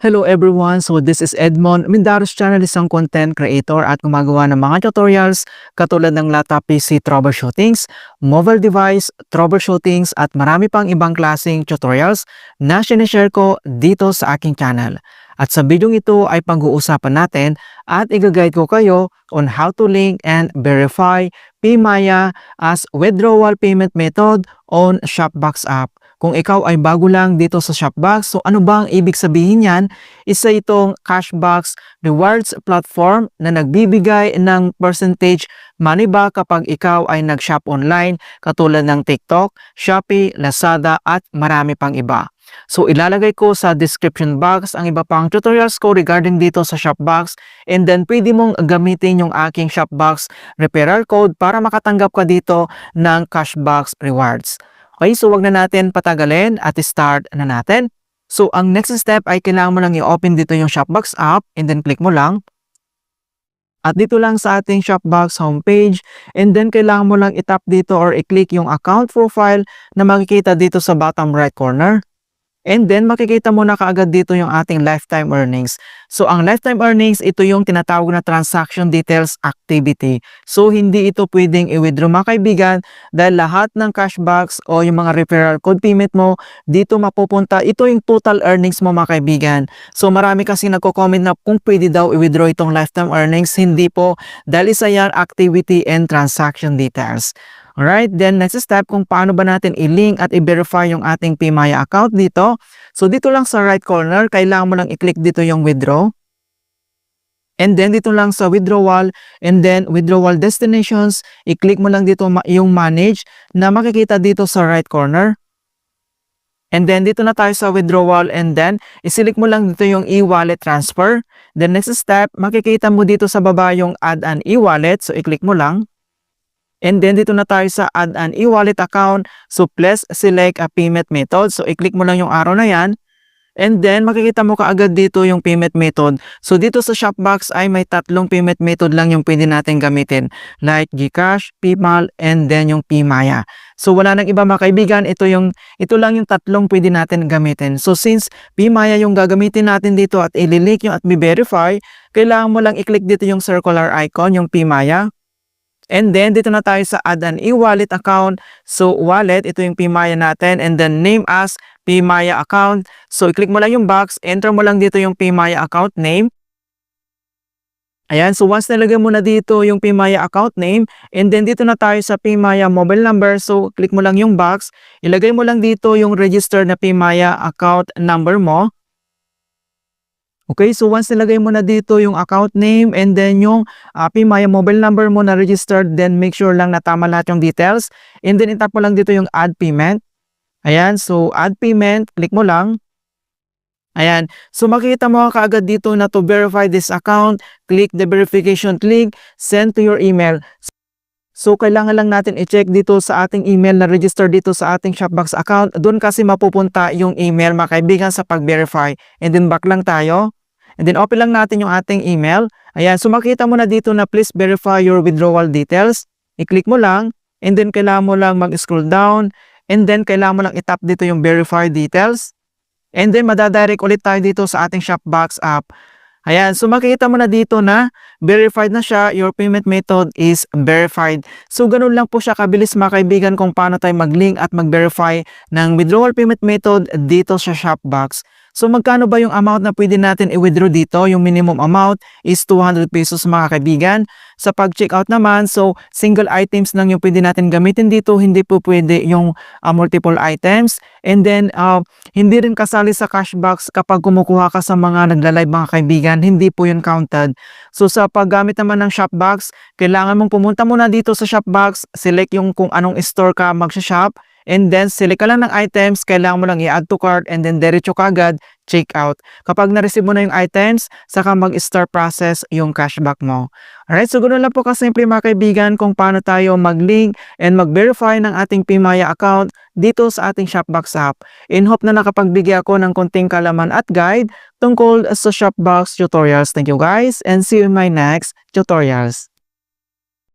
Hello everyone! So this is Edmond. Mindaros Channel, isang content creator at gumagawa ng mga tutorials katulad ng laptop PC troubleshootings, mobile device troubleshootings at marami pang ibang klaseng tutorials na sinishare ko dito sa aking channel. At sa video ito ay pag-uusapan natin at i-guide ko kayo on how to link and verify PMaya as withdrawal payment method on Shopbox app. Kung ikaw ay bago lang dito sa Shopbox, so ano bang ibig sabihin yan? Isa itong Cashbox rewards platform na nagbibigay ng percentage money back kapag ikaw ay nag-shop online katulad ng TikTok, Shopee, Lazada at marami pang iba. So ilalagay ko sa description box ang iba pang tutorials ko regarding dito sa Shopbox, and then pwede mong gamitin yung aking Shopbox referral code para makatanggap ka dito ng Cashbox rewards. Okay, so wag na natin patagalin at start na natin. So ang next step ay kailangan mo lang i-open dito yung Shopbox app and then click mo lang. At dito lang sa ating Shopbox homepage, and then kailangan mo lang i-tap dito or i-click yung account profile na makikita dito sa bottom right corner. And then makikita mo na kaagad dito yung ating lifetime earnings. So ang lifetime earnings, ito yung tinatawag na transaction details activity. So hindi ito pwedeng i-withdraw mga kaibigan dahil lahat ng cashbacks o yung mga referral code payment mo dito mapupunta. Ito yung total earnings mo mga kaibigan. So marami kasi nagko-comment na kung pwede daw i-withdraw itong lifetime earnings. Hindi po, dahil isa yan activity and transaction details. Alright, then next step kung paano ba natin i-link at i-verify yung ating PMaya account dito. So dito lang sa right corner, kailangan mo lang i-click dito yung withdraw. And then dito lang sa withdrawal, and then withdrawal destinations, i-click mo lang dito yung manage na makikita dito sa right corner. And then dito na tayo sa withdrawal, and then i-select mo lang dito yung e-wallet transfer. Then next step, makikita mo dito sa baba yung add an e-wallet, so i-click mo lang. And then dito na tayo sa add an e-wallet account. So please select a payment method. So i-click mo lang yung arrow na yan. And then makikita mo kaagad dito yung payment method. So dito sa Shopbox ay may tatlong payment method lang yung pwede natin gamitin. Like GCash, PayPal, and then yung PMaya. So wala nang iba mga kaibigan. Ito lang yung tatlong pwede natin gamitin. So since PMaya yung gagamitin natin dito at ililink yung at i-verify, kailangan mo lang i-click dito yung circular icon, yung PMaya. And then, dito na tayo sa add an e-wallet account. So, wallet, ito yung PMaya natin. And then, name as PMaya account. So, i-click mo lang yung box. Enter mo lang dito yung PMaya account name. Ayan. So, once nalagay mo na dito yung PMaya account name, and then dito na tayo sa PMaya mobile number. So, click mo lang yung box. Ilagay mo lang dito yung registered na PMaya account number mo. Okay, so once nilagay mo na dito yung account name and then yung PMaya mobile number mo na registered, then make sure lang na tama lahat yung details. And then itap mo lang dito yung add payment. Ayan, so add payment, click mo lang. Ayan, so makikita mo kaagad dito na to verify this account, click the verification link, send to your email. So kailangan lang natin i-check dito sa ating email na register dito sa ating Shopbox account. Doon kasi mapupunta yung email mga kaibigan sa pag-verify. And then back lang tayo. And then open lang natin yung ating email. Ayan, so makita mo na dito na please verify your withdrawal details. I-click mo lang, and then kailangan mo lang mag-scroll down, and then kailangan mo lang i-tap dito yung verify details. And then madadirect ulit tayo dito sa ating Shopbox app. Ayan, so makikita mo na dito na verified na siya, your payment method is verified. So ganun lang po siya kabilis mga kaibigan kung paano tayo mag-link at mag-verify ng withdrawal payment method dito sa Shopbox. So magkano ba yung amount na pwede natin i-withdraw dito? Yung minimum amount is 200 pesos mga kaibigan. Sa pag-checkout naman, so single items lang yung pwede natin gamitin dito. Hindi po pwede yung multiple items. And then hindi rin kasali sa cashbox kapag kumukuha ka sa mga nagla-live mga kaibigan. Hindi po yun counted. So sa paggamit naman ng Shopbox, kailangan mong pumunta muna dito sa Shopbox, select yung kung anong store ka mag-shop. And then, select ka lang ng items, kailangan mo lang i-add to cart, and then diretso ka agad, check out. Kapag na-receive mo na yung items, saka mag-start process yung cashback mo. Alright, so ganoon lang po kasimple mga kaibigan kung paano tayo mag-link and mag-verify ng ating PMaya account dito sa ating Shopbox app. In hope na nakapagbigay ako ng konting kalaman at guide tungkol sa Shopbox tutorials. Thank you guys, and see you in my next tutorials.